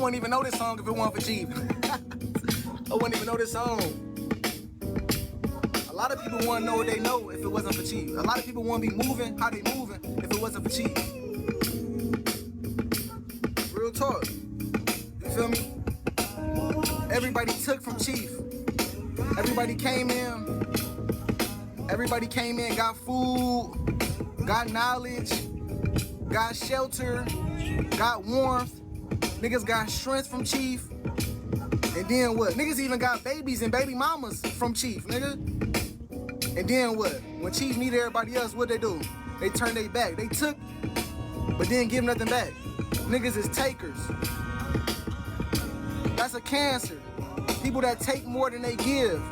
wouldn't even know this song if it wasn't for Chief. I wouldn't even know this song. A lot of people wouldn't know what they know if it wasn't for Chief. A lot of people wouldn't be moving how they moving if it wasn't for Chief. Real talk. You feel me? Everybody took from Chief. Everybody came in. Everybody came in, got food, got knowledge, got shelter, got warmth. Niggas got strength from Chief. And then what? Niggas even got babies and baby mamas from Chief, nigga. And then what? When Chief needed everybody else, what they do? They turned their back. They took, but didn't give nothing back. Niggas is takers. That's a cancer. People that take more than they give.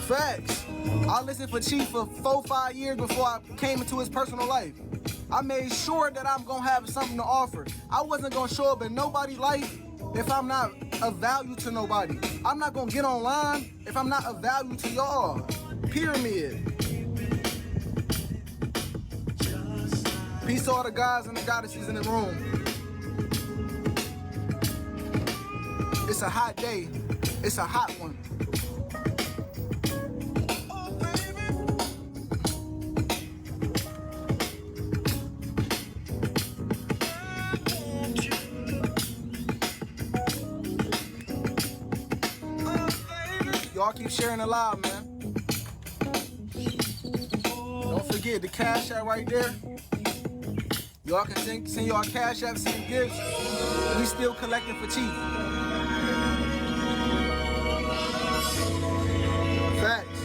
Facts. I listened for Chief for 4-5 years before I came into his personal life. I made sure that I'm gonna have something to offer. I wasn't gonna show up in nobody's life if I'm not of value to nobody. I'm not gonna get online if I'm not of value to y'all. Pyramid. Peace to all the guys and the goddesses in the room. It's a hot day. It's a hot one. Y'all keep sharing the live, man. Don't forget the Cash App right there. Y'all can send y'all Cash App, send gifts. We still collecting for Chief. Facts.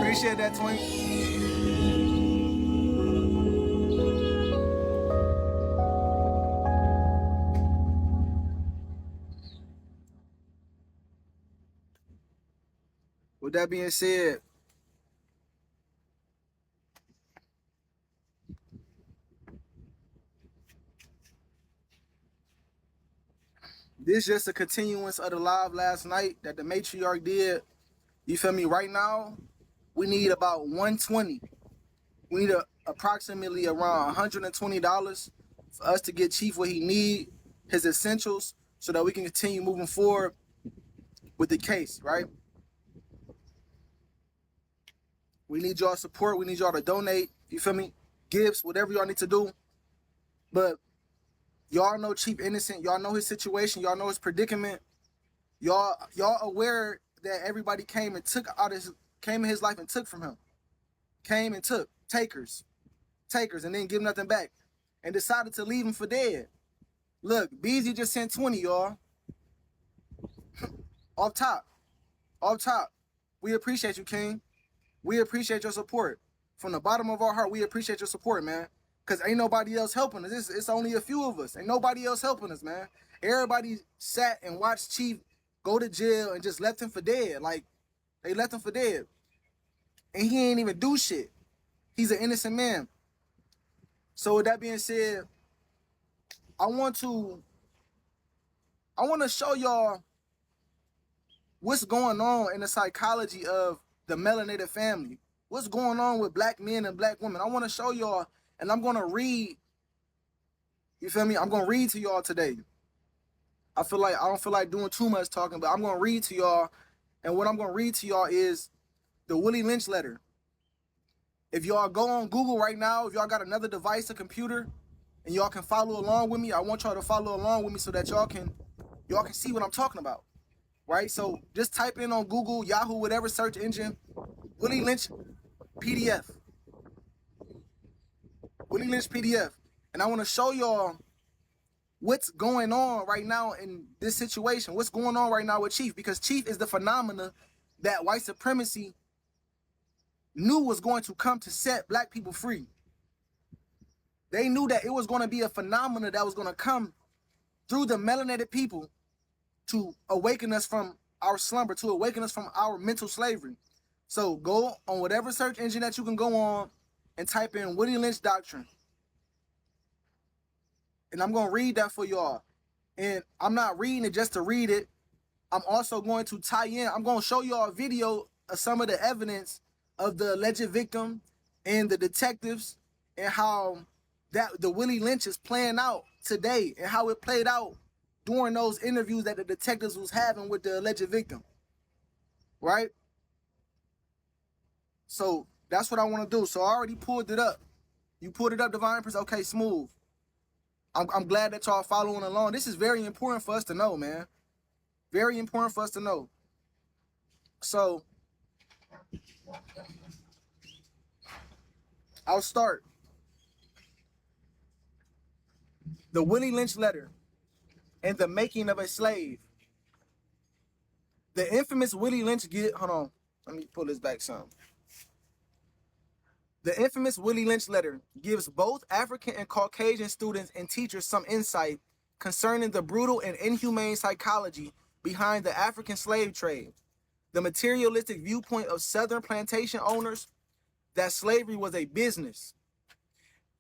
Appreciate that, Twink. With that being said, this is just a continuance of the live last night that the matriarch did. You feel me? Right now, we need about 120. We need approximately around $120 for us to get Chief what he need, his essentials, so that we can continue moving forward with the case, right? We need y'all support. We need y'all to donate. You feel me? Gifts, whatever y'all need to do. But y'all know Chief innocent. Y'all know his situation. Y'all know his predicament. Y'all aware that everybody came in his life and took from him. Came and took. Takers, and then give nothing back. And decided to leave him for dead. Look, Beezy just sent 20, y'all. Off top. We appreciate you, King. We appreciate your support. From the bottom of our heart, we appreciate your support, man. Because ain't nobody else helping us. It's only a few of us. Ain't nobody else helping us, man. Everybody sat and watched Chief go to jail and just left him for dead. Like, they left him for dead. And he ain't even do shit. He's an innocent man. So with that being said, I want to show y'all what's going on in the psychology of the melanated family. What's going on with black men and black women. I want to show y'all, and I'm going to read. You feel me? I'm going to read to y'all today. I don't feel like doing too much talking, but I'm going to read to y'all. And what I'm going to read to y'all is the Willie Lynch letter. If y'all go on Google right now, if y'all got another device, a computer, and y'all can follow along with me, I want y'all to follow along with me so that y'all can see what I'm talking about. Right? So just type in on Google, Yahoo, whatever search engine, Willie Lynch PDF. Willie Lynch PDF. And I want to show y'all what's going on right now in this situation. What's going on right now with Chief? Because Chief is the phenomena that white supremacy knew was going to come to set black people free. They knew that it was going to be a phenomena that was going to come through the melanated people to awaken us from our slumber, to awaken us from our mental slavery. So go on whatever search engine that you can go on and type in Willie Lynch doctrine. And I'm going to read that for y'all. And I'm not reading it just to read it. I'm also going to tie in. I'm going to show y'all a video of some of the evidence of the alleged victim and the detectives and how that the Willie Lynch is playing out today and how it played out during those interviews that the detectives was having with the alleged victim. Right? So that's what I want to do. So I already pulled it up. You pulled it up, Divine Prince? Okay, smooth. I'm glad that y'all following along. This is very important for us to know, man. Very important for us to know. So I'll start. The Willie Lynch letter and the making of a slave. The infamous Willie Lynch hold on. Let me pull this back some. The infamous Willie Lynch letter gives both African and Caucasian students and teachers some insight concerning the brutal and inhumane psychology behind the African slave trade, the materialistic viewpoint of Southern plantation owners that slavery was a business,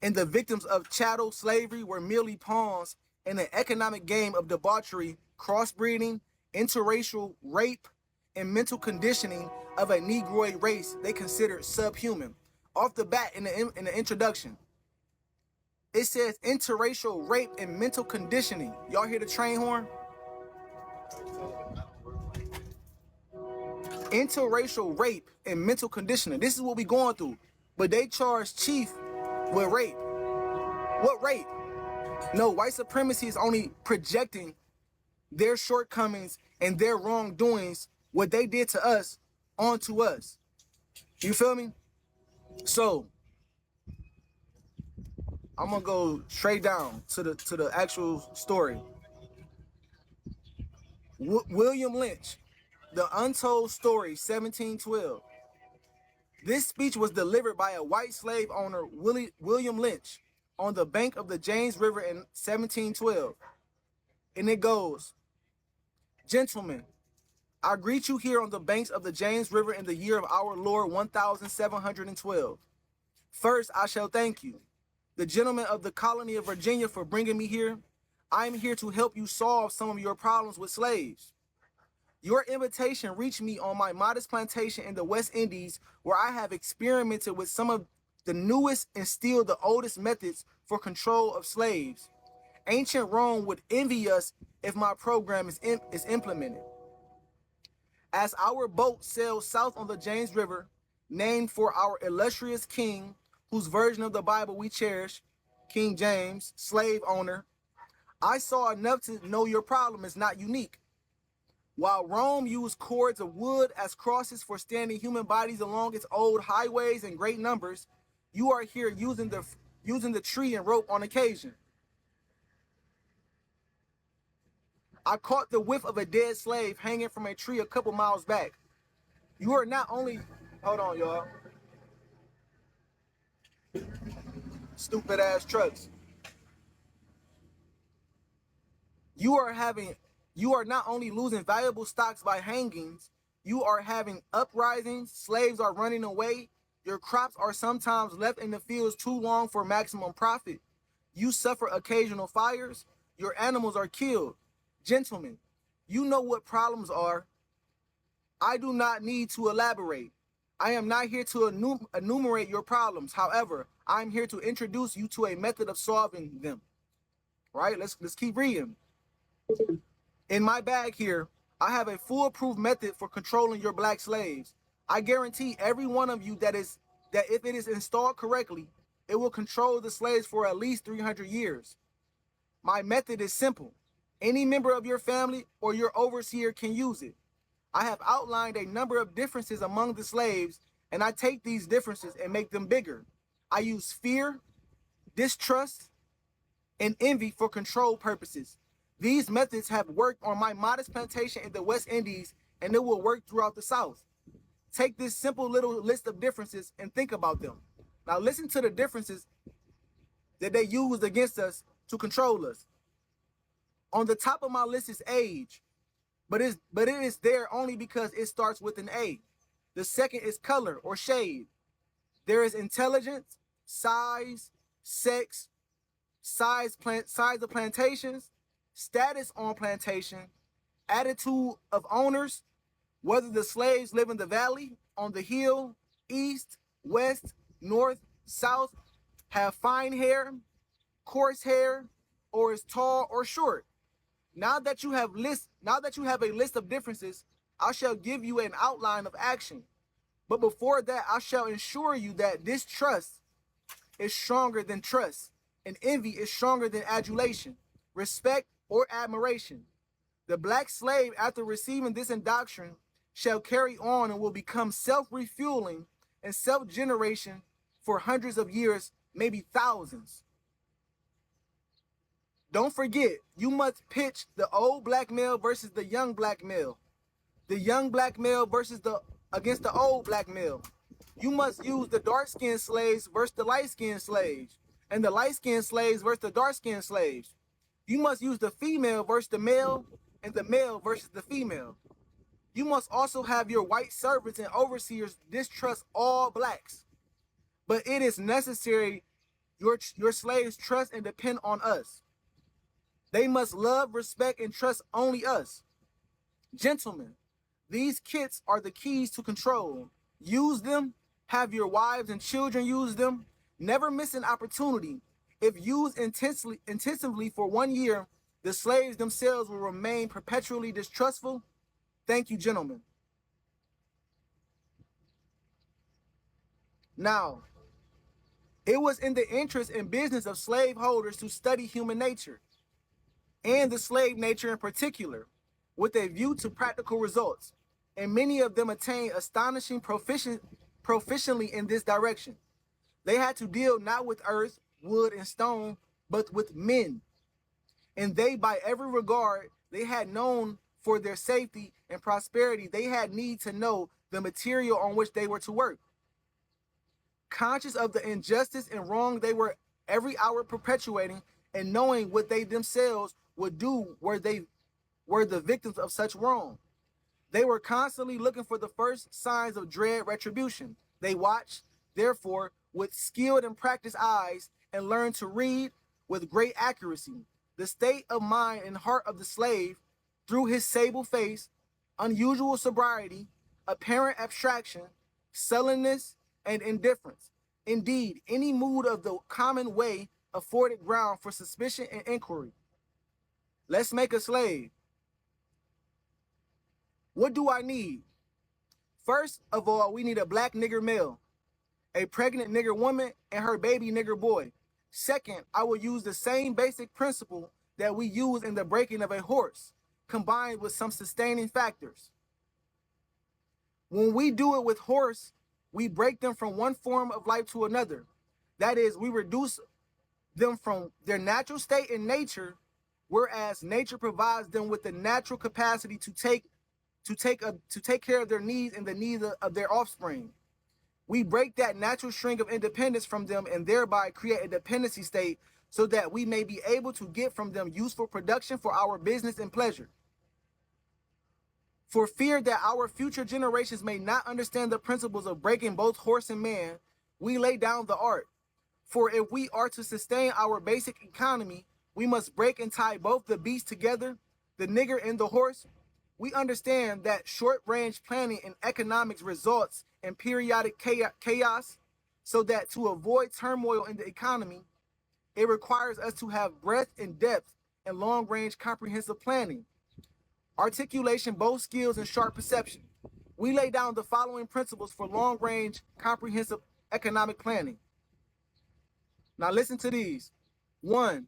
and the victims of chattel slavery were merely pawns in an economic game of debauchery, crossbreeding, interracial rape, and mental conditioning of a Negroid race they considered subhuman. Off the bat in the introduction, it says interracial rape and mental conditioning. Y'all hear the train horn? Interracial rape and mental conditioning. This is what we going through. But they charge Chief with rape. What rape? No, white supremacy is only projecting their shortcomings and their wrongdoings, what they did to us, onto us. You feel me? So I'm gonna go straight down to the actual story. William Lynch, The Untold Story, 1712. This speech was delivered by a white slave owner, William Lynch, on the bank of the James River in 1712. And it goes, "Gentlemen, I greet you here on the banks of the James River in the year of our Lord 1712. First, I shall thank you, the gentlemen of the colony of Virginia, for bringing me here. I am here to help you solve some of your problems with slaves. Your invitation reached me on my modest plantation in the West Indies, where I have experimented with some of the newest and still the oldest methods for control of slaves. Ancient Rome would envy us if my program is implemented. As our boat sails south on the James River, named for our illustrious king, whose version of the Bible we cherish, King James, slave owner, I saw enough to know your problem is not unique. While Rome used cords of wood as crosses for standing human bodies along its old highways in great numbers, you are here using the tree and rope on occasion. I caught the whiff of a dead slave hanging from a tree a couple miles back. You are not only, hold on, y'all. Stupid ass trucks. You are not only losing valuable stocks by hangings, you are having uprisings, slaves are running away, your crops are sometimes left in the fields too long for maximum profit. You suffer occasional fires, your animals are killed. Gentlemen, you know what problems are. I do not need to elaborate. I am not here to enumerate your problems. However, I am here to introduce you to a method of solving them. Right? Let's keep reading. In my bag here, I have a foolproof method for controlling your black slaves. I guarantee every one of you that if it is installed correctly, it will control the slaves for at least 300 years. My method is simple. Any member of your family or your overseer can use it. I have outlined a number of differences among the slaves, and I take these differences and make them bigger. I use fear, distrust, and envy for control purposes. These methods have worked on my modest plantation in the West Indies, and it will work throughout the South. Take this simple little list of differences and think about them. Now listen to the differences that they used against us to control us. On the top of my list is age, but it is there only because it starts with an A. The second is color or shade. There is intelligence, size, sex, size of plantations, status on plantation, attitude of owners, whether the slaves live in the valley, on the hill, east, west, north, south, have fine hair, coarse hair, or is tall or short. Now that you have a list of differences, I shall give you an outline of action. But before that, I shall ensure you that distrust is stronger than trust, and envy is stronger than adulation, respect, or admiration. The black slave, after receiving this indoctrination, shall carry on and will become self-refueling and self-generation for hundreds of years, maybe thousands. Don't forget, you must pitch the old black male versus the young black male, the young black male versus against the old black male. You must use the dark-skinned slaves versus the light-skinned slaves, and the light-skinned slaves versus the dark-skinned slaves. You must use the female versus the male, and the male versus the female. You must also have your white servants and overseers distrust all blacks. But it is necessary your slaves trust and depend on us. They must love, respect, and trust only us. Gentlemen, these kits are the keys to control. Use them. Have your wives and children use them. Never miss an opportunity. If used intensively for 1 year, the slaves themselves will remain perpetually distrustful. Thank you, gentlemen. Now, it was in the interest and business of slaveholders to study human nature, and the slave nature in particular, with a view to practical results, and many of them attained astonishing proficiently in this direction. They had to deal not with earth, wood, and stone, but with men, and they, by every regard they had known for their safety and prosperity, they had need to know the material on which they were to work. Conscious of the injustice and wrong they were every hour perpetuating, and knowing what they themselves would do were they were the victims of such wrong, they were constantly looking for the first signs of dread retribution. They watched, therefore, with skilled and practiced eyes, and learned to read with great accuracy the state of mind and heart of the slave through his sable face, unusual sobriety, apparent abstraction, sullenness, and indifference. Indeed, any mood of the common way afforded ground for suspicion and inquiry. Let's make a slave. What do I need? First of all, we need a black nigger male, a pregnant nigger woman, and her baby nigger boy. Second, I will use the same basic principle that we use in the breaking of a horse, combined with some sustaining factors. When we do it with horse, we break them from one form of life to another. That is, we reduce them from their natural state in nature, whereas nature provides them with the natural capacity to take care of their needs and the needs of their offspring. We break that natural string of independence from them and thereby create a dependency state so that we may be able to get from them useful production for our business and pleasure. For fear that our future generations may not understand the principles of breaking both horse and man, we lay down the art. For if we are to sustain our basic economy, we must break and tie both the beasts together, the nigger and the horse. We understand that short-range planning in economics results in periodic chaos, so that to avoid turmoil in the economy, it requires us to have breadth and depth and long-range comprehensive planning, articulation, both skills, and sharp perception. We lay down the following principles for long-range comprehensive economic planning. Now listen to these. 1,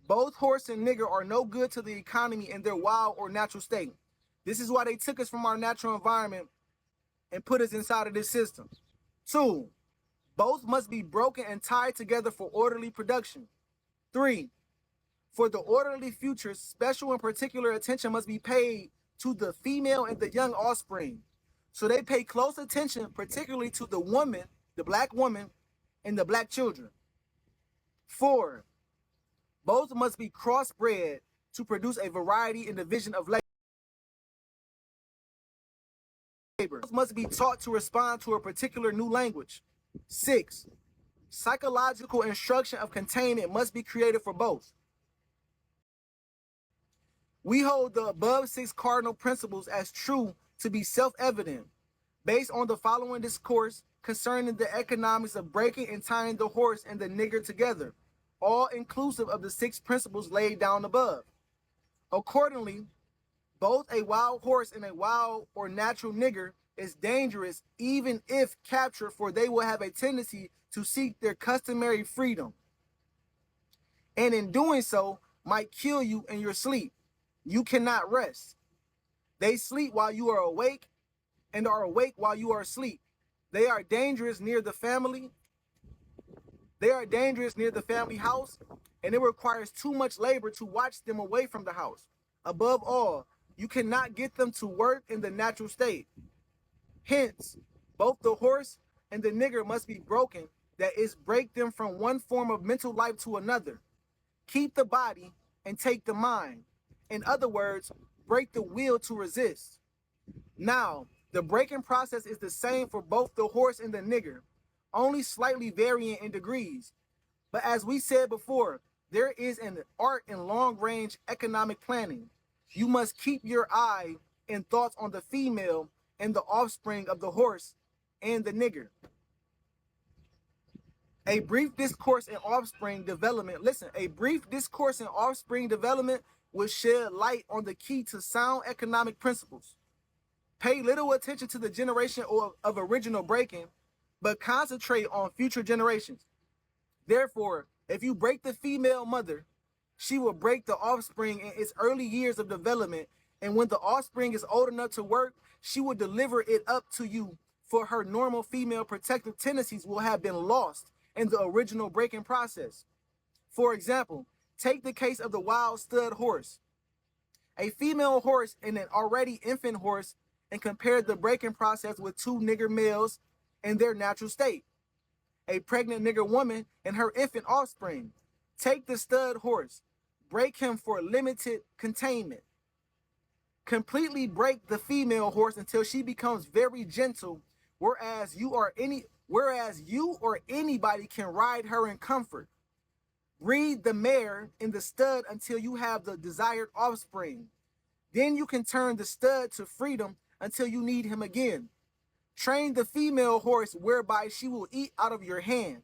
both horse and nigger are no good to the economy in their wild or natural state. This is why they took us from our natural environment and put us inside of this system. 2, both must be broken and tied together for orderly production. 3, for the orderly future, special and particular attention must be paid to the female and the young offspring. So they pay close attention, particularly to the woman, the black woman, and the black children. 4, both must be crossbred to produce a variety in division of labor. Both must be taught to respond to a particular new language. 6, Psychological instruction of containment must be created for both. We hold the above 6 cardinal principles as true to be self-evident based on the following discourse concerning the economics of breaking and tying the horse and the nigger together, all inclusive of the 6 principles laid down above. Accordingly, both a wild horse and a wild or natural nigger is dangerous even if captured, for they will have a tendency to seek their customary freedom, and in doing so might kill you in your sleep. You cannot rest. They sleep while you are awake and are awake while you are asleep. They are dangerous near the family. They are dangerous near the family house, and it requires too much labor to watch them away from the house. Above all, you cannot get them to work in the natural state. Hence, both the horse and the nigger must be broken, that is, break them from one form of mental life to another. Keep the body and take the mind. In other words, break the will to resist. Now, the breaking process is the same for both the horse and the nigger, only slightly varying in degrees. But as we said before, there is an art in long-range economic planning. You must keep your eye and thoughts on the female and the offspring of the horse and the nigger. A brief discourse in offspring development, a brief discourse in offspring development will shed light on the key to sound economic principles. Pay little attention to the generation of original breaking, but concentrate on future generations. Therefore, if you break the female mother, she will break the offspring in its early years of development, and when the offspring is old enough to work, she will deliver it up to you, for her normal female protective tendencies will have been lost in the original breaking process. For example, take the case of the wild stud horse. A female horse and an already infant horse, and compare the breaking process with 2 nigger males in their natural state. A pregnant nigger woman and her infant offspring. Take the stud horse, break him for limited containment. Completely break the female horse until she becomes very gentle, whereas you or anybody can ride her in comfort. Breed the mare in the stud until you have the desired offspring. Then you can turn the stud to freedom until you need him again. Train the female horse whereby she will eat out of your hand,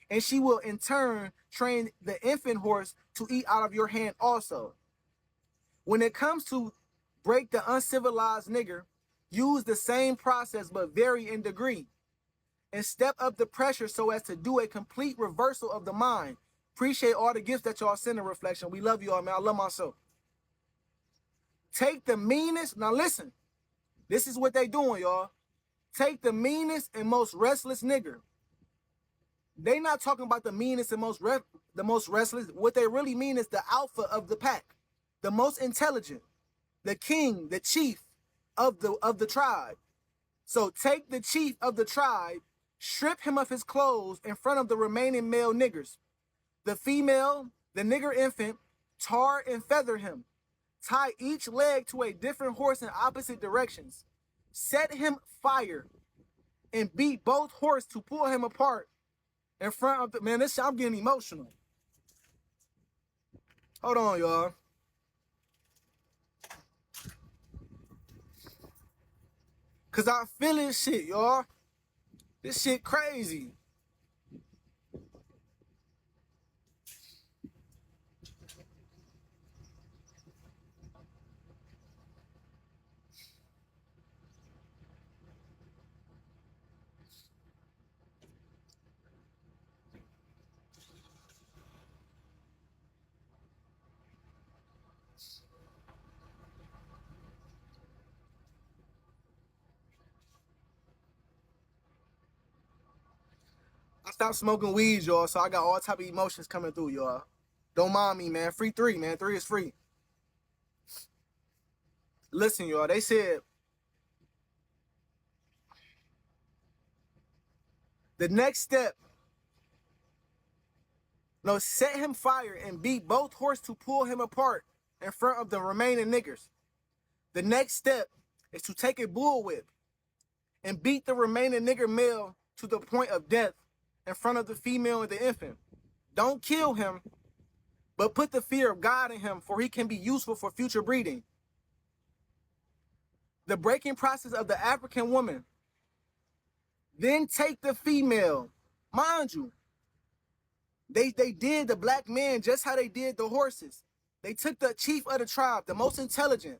and she will in turn train the infant horse to eat out of your hand also. When it comes to break the uncivilized nigger, use the same process but vary in degree, and step up the pressure so as to do a complete reversal of the mind. Appreciate all the gifts that y'all send in reflection. We love you all, man. I love myself. Take the meanest, now listen, this is what they doing, y'all. Take the meanest and most restless nigger. They not talking about the meanest and most restless. What they really mean is the alpha of the pack, the most intelligent, the king, the chief of the tribe. So take the chief of the tribe, strip him of his clothes in front of the remaining male niggers. The female, the nigger infant, tar and feather him. Tie each leg to a different horse in opposite directions. Set him fire and beat both horses to pull him apart in front of the, man, this shit, I'm getting emotional. Hold on, y'all. Cause I feel this shit, y'all. This shit crazy. I stopped smoking weed, y'all, so I got all type of emotions coming through, y'all. Don't mind me, man. Free 3, man. 3 is free. Listen, y'all, they said the next step, no, set him fire and beat both horses to pull him apart in front of the remaining niggers. The next step is to take a bullwhip and beat the remaining nigger male to the point of death in front of the female and the infant. Don't kill him, but put the fear of God in him, for he can be useful for future breeding. The breaking process of the African woman. Then take the female. Mind you, they did the black man just how they did the horses. They took the chief of the tribe, the most intelligent,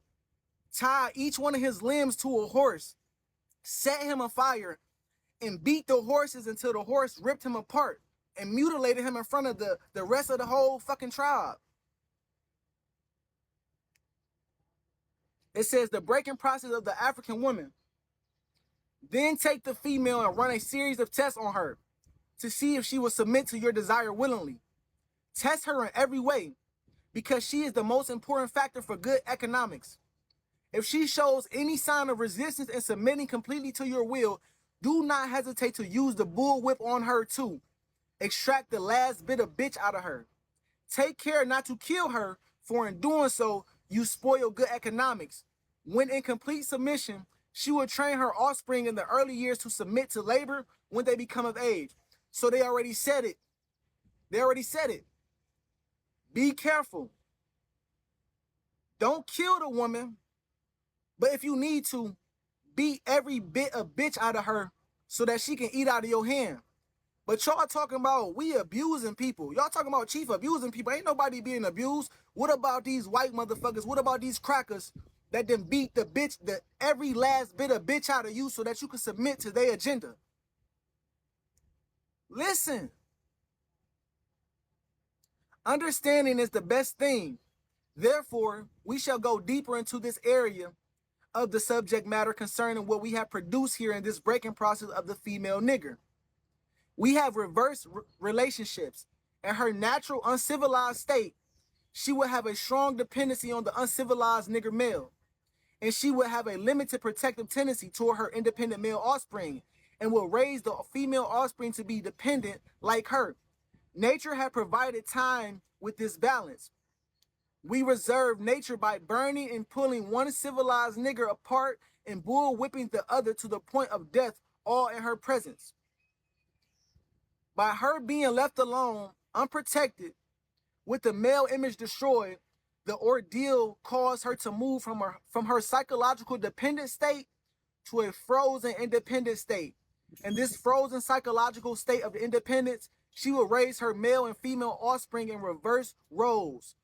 tied each one of his limbs to a horse, set him afire, and beat the horses until the horse ripped him apart and mutilated him in front of the rest of the whole fucking tribe. It says the breaking process of the African woman. Then take the female and run a series of tests on her to see if she will submit to your desire willingly. Test her in every way, because she is the most important factor for good economics. If she shows any sign of resistance and submitting completely to your will, do not hesitate to use the bullwhip on her too. Extract the last bit of bitch out of her. Take care not to kill her, for in doing so, you spoil good economics. When in complete submission, she will train her offspring in the early years to submit to labor when they become of age. So they already said it. They already said it. Be careful. Don't kill the woman, but if you need to, beat every bit of bitch out of her so that she can eat out of your hand. But y'all talking about we abusing people. Y'all talking about Chief abusing people. Ain't nobody being abused. What about these white motherfuckers? What about these crackers that then beat the bitch, every last bit of bitch out of you so that you can submit to their agenda? Listen. Understanding is the best thing. Therefore, we shall go deeper into this area of the subject matter concerning what we have produced here in this breaking process of the female nigger. We have reverse relationships. In her natural uncivilized state, she will have a strong dependency on the uncivilized nigger male, and she will have a limited protective tendency toward her independent male offspring, and will raise the female offspring to be dependent like her. Nature had provided time with this balance. We reserve nature by burning and pulling one civilized nigger apart and bull whipping the other to the point of death, all in her presence. By her being left alone, unprotected, with the male image destroyed, the ordeal caused her to move from her psychological dependent state to a frozen independent state. In this frozen psychological state of independence, she will raise her male and female offspring in reverse roles.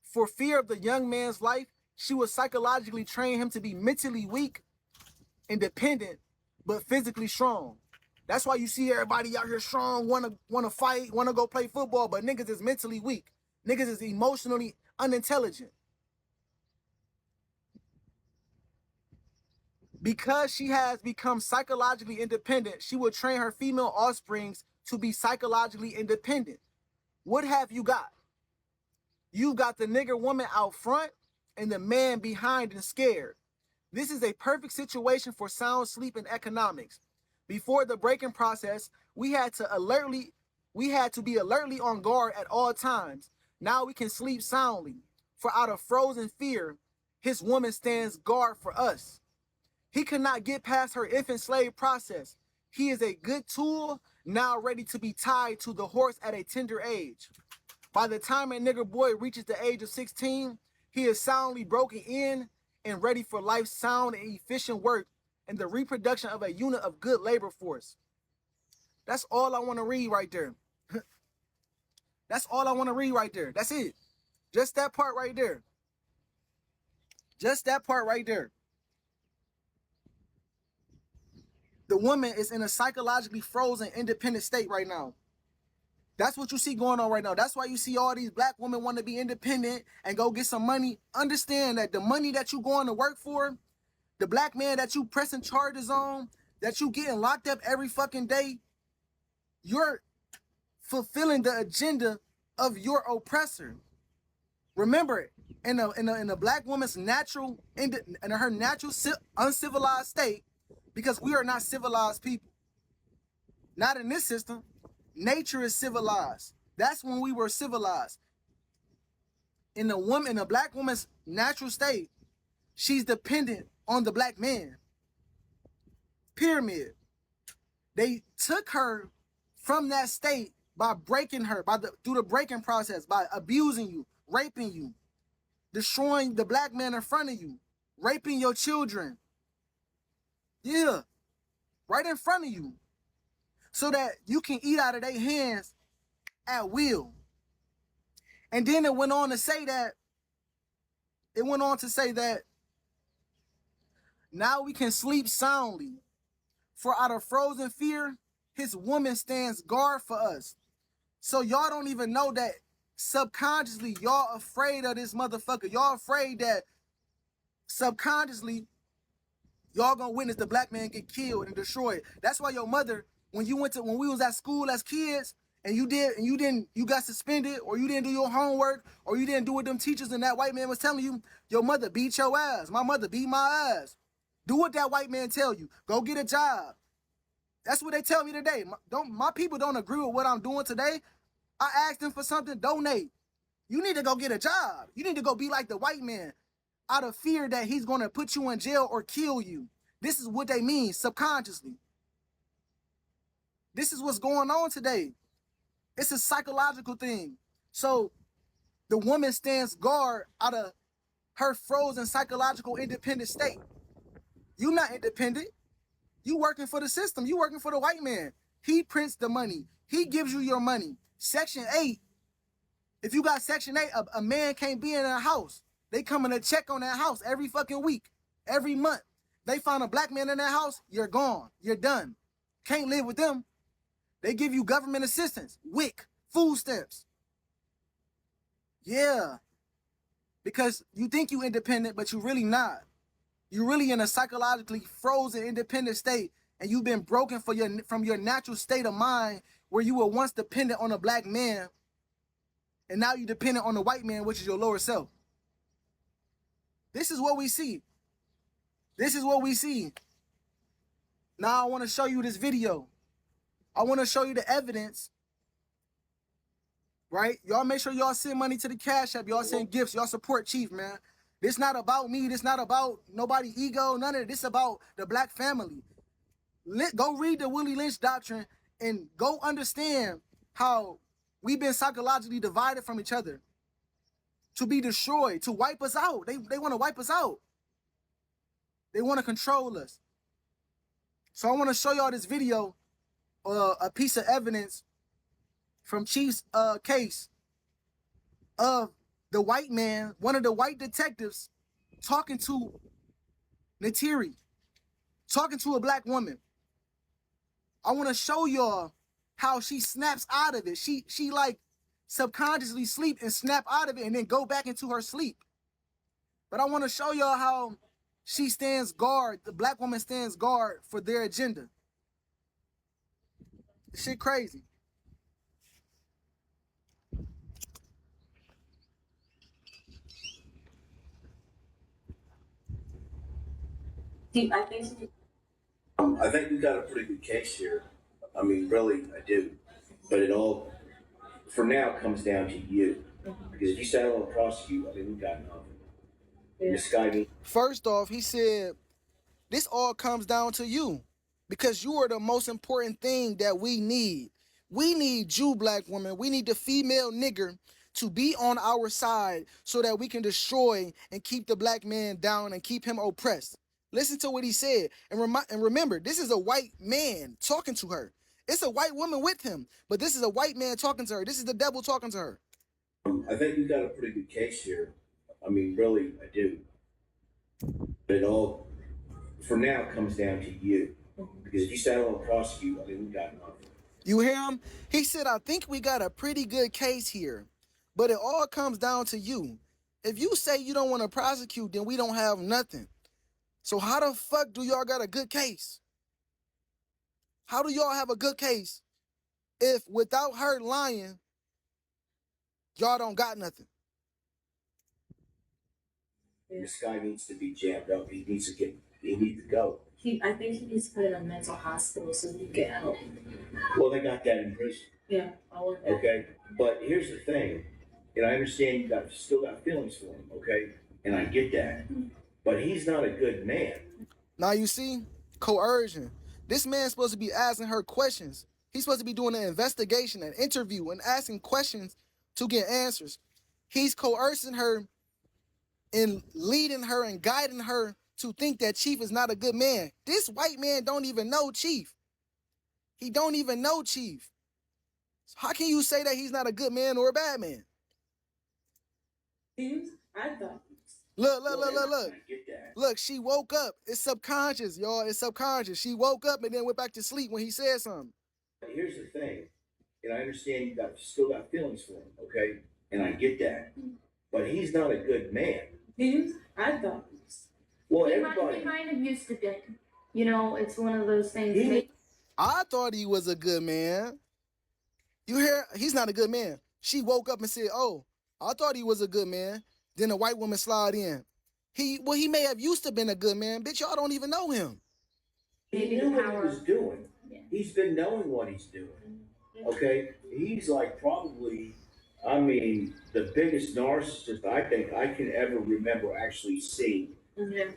For fear of the young man's life, she will psychologically train him to be mentally weak, independent, but physically strong. That's why you see everybody out here strong, wanna fight, wanna go play football, but niggas is mentally weak. Niggas is emotionally unintelligent. Because she has become psychologically independent, she will train her female offsprings to be psychologically independent. What have you got? You got the nigger woman out front and the man behind and scared. This is a perfect situation for sound sleep and economics. Before the breaking process, we had to be alertly on guard at all times. Now we can sleep soundly, for out of frozen fear, his woman stands guard for us. He cannot get past her infant slave process. He is a good tool, now ready to be tied to the horse at a tender age. By the time a nigger boy reaches the age of 16, he is soundly broken in and ready for life's sound and efficient work and the reproduction of a unit of good labor force. That's all I want to read right there. That's all I want to read right there. That's it. Just that part right there. Just that part right there. The woman is in a psychologically frozen, independent state right now. That's what you see going on right now. That's why you see all these black women want to be independent and go get some money. Understand that the money that you going to work for, the black man that you pressing charges on, that you getting locked up every fucking day, you're fulfilling the agenda of your oppressor. Remember, in a black woman's natural, in her natural uncivilized state, because we are not civilized people. Not in this system. Nature is civilized. That's when we were civilized. In a black woman's natural state, she's dependent on the black man. Pyramid. They took her from that state by breaking her, through the breaking process, by abusing you, raping you, destroying the black man in front of you, raping your children. Yeah, right in front of you. So that you can eat out of their hands at will. And then it went on to say that, now we can sleep soundly. For out of frozen fear, his woman stands guard for us. So y'all don't even know that subconsciously y'all afraid of this motherfucker. Y'all afraid that subconsciously y'all gonna witness the black man get killed and destroyed. That's why your mother, when we was at school as kids, and you got suspended, or you didn't do your homework, or you didn't do what them teachers and that white man was telling you, your mother beat your ass. My mother beat my ass. Do what that white man tell you. Go get a job. That's what they tell me today. My people don't agree with what I'm doing today. I asked them for something, donate. You need to go get a job. You need to go be like the white man, out of fear that he's going to put you in jail or kill you. This is what they mean subconsciously. This is what's going on today. It's a psychological thing. So the woman stands guard out of her frozen psychological independent state. You not independent. You working for the system. You working for the white man. He prints the money. He gives you your money. Section 8, if you got Section 8, a man can't be in a house. They coming to check on that house every fucking week, every month. They find a black man in that house, you're gone. You're done. Can't live with them. They give you government assistance, WIC, food stamps. Yeah. Because you think you independent, but you really not. You're really in a psychologically frozen independent state, and you've been broken from your natural state of mind where you were once dependent on a black man, and now you're dependent on the white man, which is your lower self. This is what we see. This is what we see. Now I want to show you this video. I want to show you the evidence, right? Y'all make sure y'all send money to the Cash App. Y'all send gifts. Y'all support Chief, man. This not about me. This not about nobody ego. None of it. This about the black family. Go read the Willie Lynch doctrine and go understand how we've been psychologically divided from each other, to be destroyed, to wipe us out. They want to wipe us out. They want to control us. So I want to show y'all this video, a piece of evidence from Chief's case of the white man, one of the white detectives, talking to Natiri, talking to a black woman. I want to show y'all how she snaps out of it. She like subconsciously sleep and snap out of it and then go back into her sleep. But I want to show y'all how she stands guard, the black woman stands guard for their agenda. Shit crazy. I think we got a pretty good case here. I mean, really, I do. But it all, for now, comes down to you. Because if you settle and prosecute, I mean, we've got nothing. This guy. First off, he said, this all comes down to you, because you are the most important thing that we need. We need you, black woman. We need the female nigger to be on our side so that we can destroy and keep the black man down and keep him oppressed. Listen to what he said. And remember, this is a white man talking to her. It's a white woman with him, but this is a white man talking to her. This is the devil talking to her. I think we've got a pretty good case here. I mean, really, I do. But it all, for now, comes down to you. Because if you settle and prosecute, I mean, we've got nothing. You hear him? He said, I think we got a pretty good case here, but it all comes down to you. If you say you don't want to prosecute, then we don't have nothing. So how the fuck do y'all got a good case? How do y'all have a good case if without her lying, y'all don't got nothing? This guy needs to be jammed up. He needs to go. I think he needs to put in a mental hospital so he can get help. Well, they got that in prison. Yeah, okay, but here's the thing, and I understand you still got feelings for him, okay, and I get that, but he's not a good man. Now you see, coercion. This man's supposed to be asking her questions. He's supposed to be doing an investigation, an interview, and asking questions to get answers. He's coercing her and leading her and guiding her to think that Chief is not a good man. This white man don't even know Chief. He don't even know Chief. So how can you say that he's not a good man or a bad man? I thought. Look. I get that. Look, she woke up. It's subconscious, y'all. It's subconscious. She woke up and then went back to sleep when he said something. Here's the thing, and I understand you still got feelings for him, okay? And I get that. But he's not a good man. I thought. Well, He might have used to be. You know, it's one of those things. I thought he was a good man. You hear? He's not a good man. She woke up and said, oh, I thought he was a good man. Then a white woman slide in. He may have used to been a good man. Bitch, y'all don't even know him. He knew what he was doing. Yeah. He's been knowing what he's doing. Okay? He's like probably, I mean, the biggest narcissist I think I can ever remember actually seeing. Mm-hmm.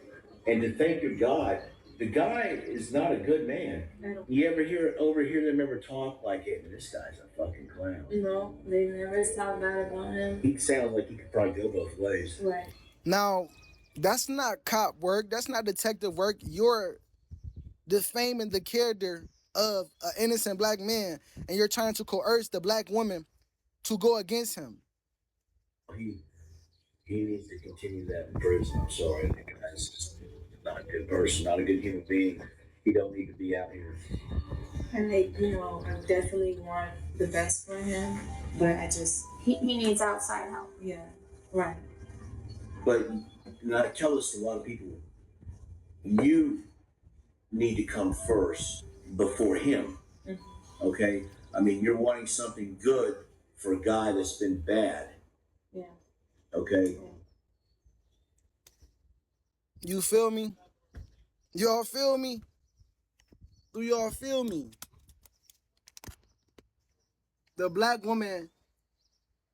And to thank your God, the guy is not a good man. You ever overhear them ever talk like, hey, this guy's a fucking clown? No, they never talk bad about him. He sounds like he could probably go both ways. Right. Now, that's not cop work. That's not detective work. You're defaming the character of an innocent black man, and you're trying to coerce the black woman to go against him. He needs to continue that in prison. I'm sorry. I think that's just not a good person, not a good human being. He don't need to be out here. And I definitely want the best for him, but he needs outside help. Yeah, right. But I tell this to a lot of people, you need to come first before him. Mm-hmm. Okay? I mean, you're wanting something good for a guy that's been bad. Yeah. Okay? Yeah. You feel me? Y'all feel me? Do y'all feel me? The black woman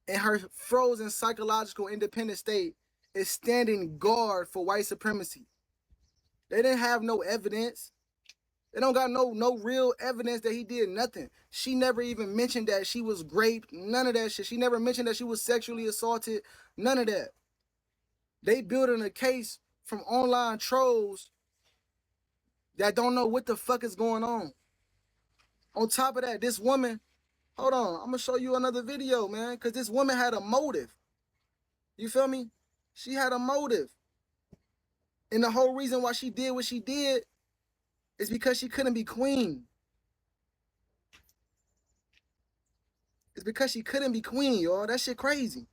in her frozen psychological independent state is standing guard for white supremacy. They didn't have no evidence. They don't got no real evidence that he did nothing. She never even mentioned that she was raped. None of that shit. She never mentioned that she was sexually assaulted. None of that. They building a case from online trolls that don't know what the fuck is going on. On top of that, this woman, hold on, I'm gonna show you another video, man, because this woman had a motive. You feel me? She had a motive. And the whole reason why she did what she did is because she couldn't be queen. It's because she couldn't be queen, y'all. That shit crazy.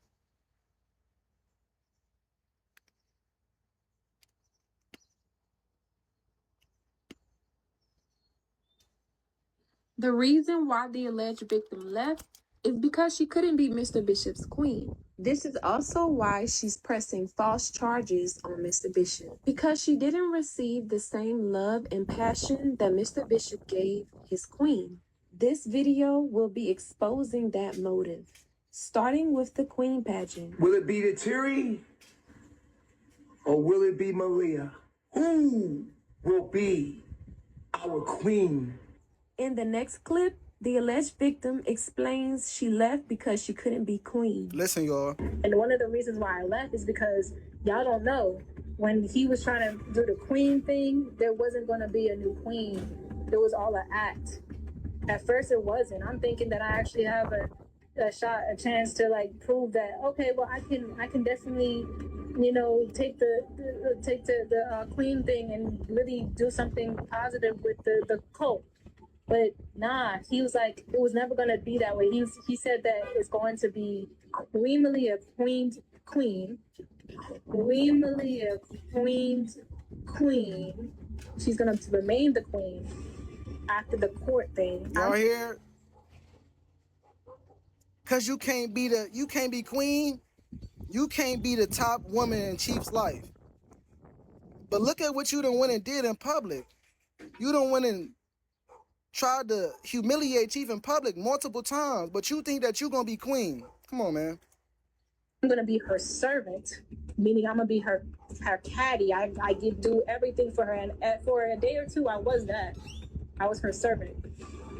The reason why the alleged victim left is because she couldn't be Mr. Bishop's queen. This is also why she's pressing false charges on Mr. Bishop, because she didn't receive the same love and passion that Mr. Bishop gave his queen. This video will be exposing that motive, starting with the queen pageant. Will it be the Terry or will it be Maria? Who will be our queen? In the next clip, the alleged victim explains she left because she couldn't be queen. Listen, y'all. And one of the reasons why I left is because y'all don't know, when he was trying to do the queen thing, there wasn't going to be a new queen. It was all an act. At first it wasn't. I'm thinking that I actually have a chance to like prove that, okay, well, I can definitely, take the queen thing and really do something positive with the cult. But nah, he was like, it was never gonna be that way. He said that it's going to be Queen Malia, queen, Queen Malia, queen. She's gonna remain the queen after the court thing. Y'all hear? Cause you can't be queen. You can't be the top woman in Chief's life. But look at what you done went and did in public. You done went and tried to humiliate Chief in public multiple times, but you think that you're gonna be queen. Come on, man. I'm gonna be her servant, meaning I'm gonna be her caddy. I do everything for her, and for a day or two I was that. I was her servant.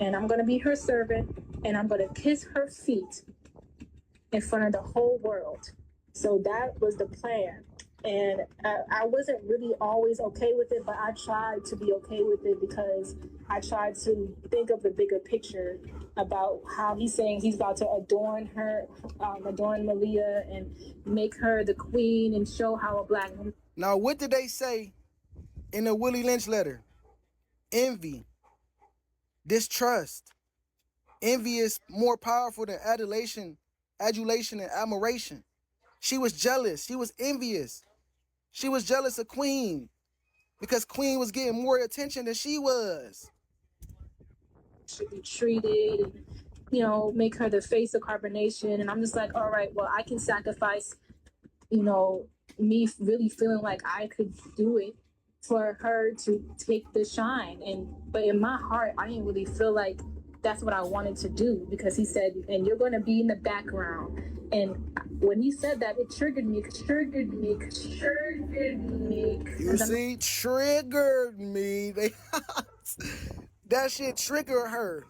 And I'm going to be her servant, and I'm going to kiss her feet in front of the whole world. So that was the plan. And I wasn't really always okay with it, but I tried to be okay with it because I tried to think of the bigger picture about how he's saying he's about to adorn her, adorn Malia and make her the queen and show how a black woman. Now, what did they say in the Willie Lynch letter? Envy, distrust. Envy is more powerful than adulation, and admiration. She was jealous. She was envious. She was jealous of Queen because Queen was getting more attention than she was. Should be treated and, you know, make her the face of carbonation. And I'm just like, all right, well, I can sacrifice, you know, me really feeling like I could do it for her to take the shine. But in my heart, I didn't really feel like that's what I wanted to do, because he said, and you're going to be in the background. And when he said that, it triggered me. You see, triggered me. That shit triggered her.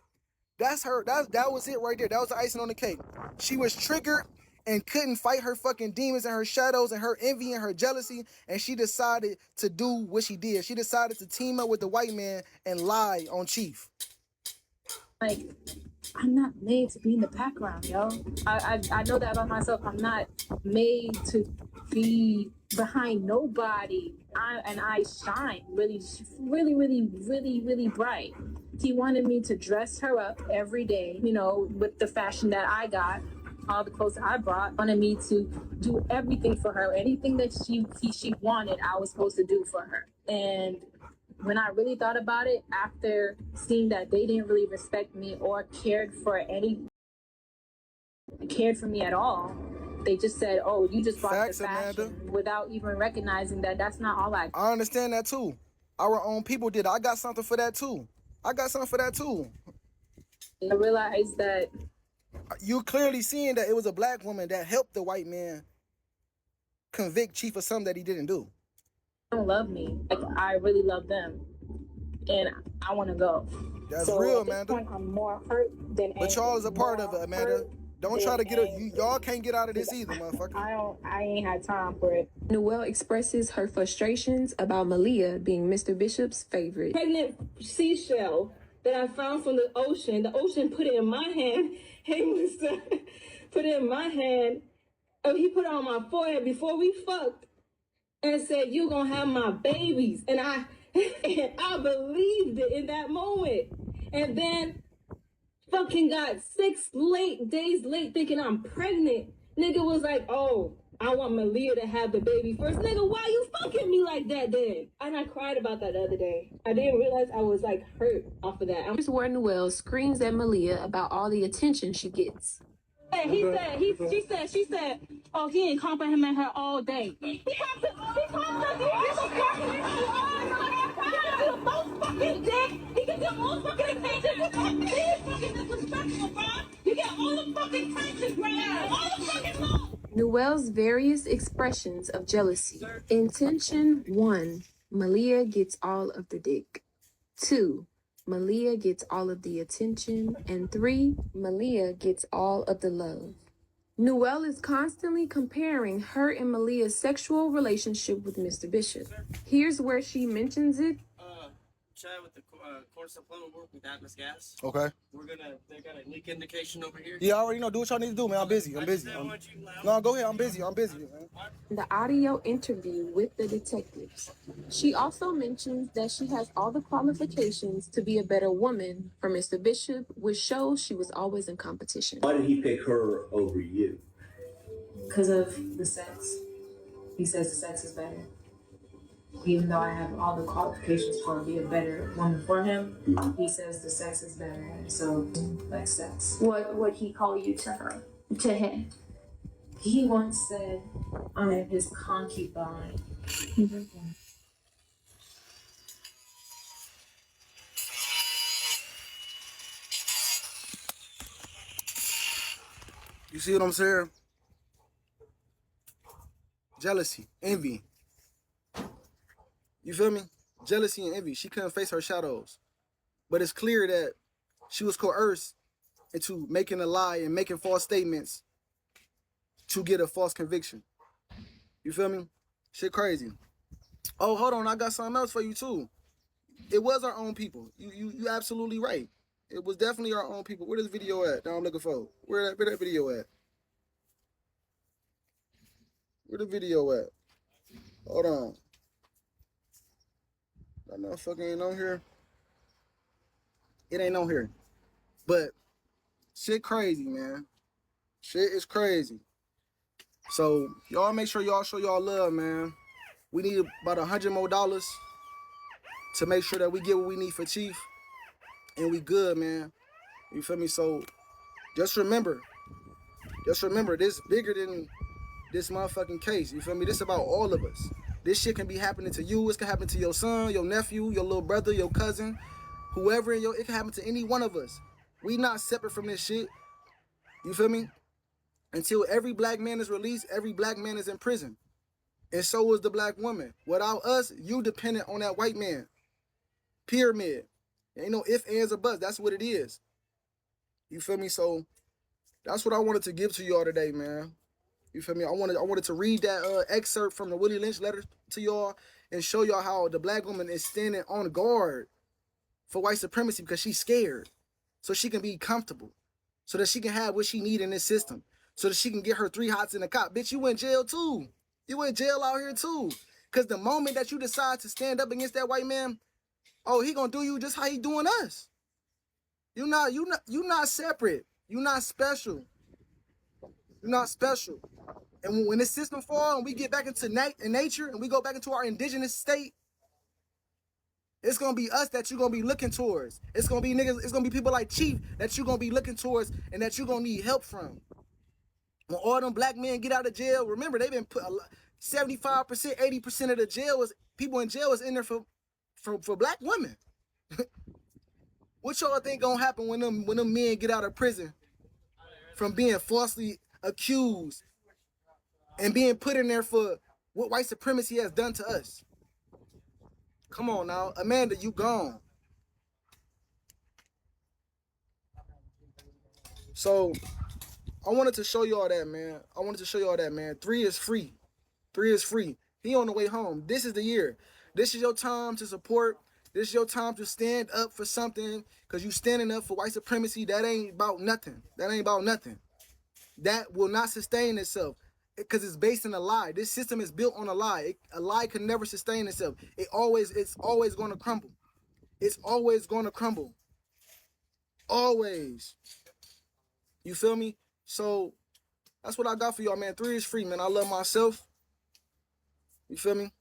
That's her. That was it right there. That was the icing on the cake. She was triggered and couldn't fight her fucking demons and her shadows and her envy and her jealousy. And she decided to do what she did. She decided to team up with the white man and lie on Chief. Like, I'm not made to be in the background, yo. I know that about myself. I'm not made to be behind nobody. I shine really bright. He wanted me to dress her up every day, you know, with the fashion that I got, all the clothes that I brought. Wanted me to do everything for her. Anything that she wanted, I was supposed to do for her. And when I really thought about it, after seeing that they didn't really respect me or cared for me at all, they just said, "Oh, you just brought the fashion," Amanda, without even recognizing that that's not all I understand that too. Our own people did. I got something for that too. I realized that you clearly seeing that it was a black woman that helped the white man convict Chief of something that he didn't do. They don't love me. Like, I really love them, and I want to go. That's so real, at this Amanda. Point, I'm more hurt than but y'all is a part of it, Amanda. Don't try to get it. Y'all can't get out of this either, motherfucker. I ain't had time for it. Noelle expresses her frustrations about Malia being Mr. Bishop's favorite. Pregnant seashell that I found from the ocean. The ocean put it in my hand. Hey, mister, put it in my hand. Oh, he put it on my forehead before we fucked and said, "You gonna have my babies." And I believed it in that moment. And then fucking got 6 days late thinking I'm pregnant. Nigga was like, "Oh, I want Malia to have the baby first." Nigga, why you fucking me like that then? And I cried about that the other day. I didn't realize I was like hurt off of that. Here's where Noelle screams at Malia about all the attention she gets. She said, "Oh, he ain't complimenting her all day." He can do most fucking attention. He is fucking disrespectful, bro. You get all the fucking attention, bro. All the fucking love. Noelle's various expressions of jealousy. Intention 1, Malia gets all of the dick. 2, Malia gets all of the attention. And 3, Malia gets all of the love. Noelle is constantly comparing her and Malia's sexual relationship with Mr. Bishop. Here's where she mentions it. Chat with the cornerstone plumbing work with Atlas Gas. Okay. They got a leak indication over here. Yeah, I already know. Do what y'all need to do, man. I'm busy. No, go ahead. I'm busy, man. The audio interview with the detectives. She also mentions that she has all the qualifications to be a better woman for Mr. Bishop, which shows she was always in competition. Why did he pick her over you? Because of the sex. He says the sex is better. Even though I have all the qualifications for to be a better woman for him, he says the sex is better. So, like sex. What would he call you to him? He once said, "I am his concubine." Mm-hmm. You see what I'm saying? Jealousy, envy. You feel me? Jealousy and envy. She couldn't face her shadows. But it's clear that she was coerced into making a lie and making false statements to get a false conviction. You feel me? Shit crazy. Oh, hold on, I got something else for you too. It was our own people. You absolutely right. It was definitely our own people. Where this video at? Now I'm looking for. Where that video at? Where the video at? Hold on. That motherfucker ain't on here. It ain't on here. But shit crazy, man. Shit is crazy. So y'all make sure y'all show y'all love, man. We need about $100 more to make sure that we get what we need for Chief. And we good, man. You feel me? So just remember, this bigger than this motherfucking case. You feel me? This about all of us. This shit can be happening to you. It can happen to your son, your nephew, your little brother, your cousin, whoever. It can happen to any one of us. We not separate from this shit. You feel me? Until every black man is released, every black man is in prison. And so is the black woman. Without us, you dependent on that white man. Pyramid. Ain't no ifs, ands, or buts. That's what it is. You feel me? So that's what I wanted to give to y'all today, man. You feel me? I wanted to read that excerpt from the Willie Lynch letter to y'all and show y'all how the black woman is standing on guard for white supremacy because she's scared. So she can be comfortable. So that she can have what she need in this system. So that she can get her 3 hots in the cop. Bitch, you in jail too. You in jail out here too. Because the moment that you decide to stand up against that white man, oh, he gonna do you just how he doing us. You not separate. You not special. You're not special. And when this system falls and we get back into nature and we go back into our indigenous state, it's gonna be us that you're gonna be looking towards. It's gonna be niggas, it's gonna be people like Chief that you're gonna be looking towards and that you're gonna need help from. When all them black men get out of jail, remember they've been put 75%, 80% of the jail is people in jail is in there for black women. What y'all think gonna happen when them men get out of prison from being falsely accused and being put in there for what white supremacy has done to us? Come on now, Amanda, you gone. So I wanted to show y'all that, man. 3 is free. 3 is free. He on the way home. This is the year. This is your time to support. This is your time to stand up for something because you standing up for white supremacy. That ain't about nothing. That will not sustain itself because it's based on a lie. This system is built on a lie. A lie can never sustain itself. It's always going to crumble. It's always going to crumble. Always. You feel me? So that's what I got for y'all, man. 3 is free, man. I love myself. You feel me?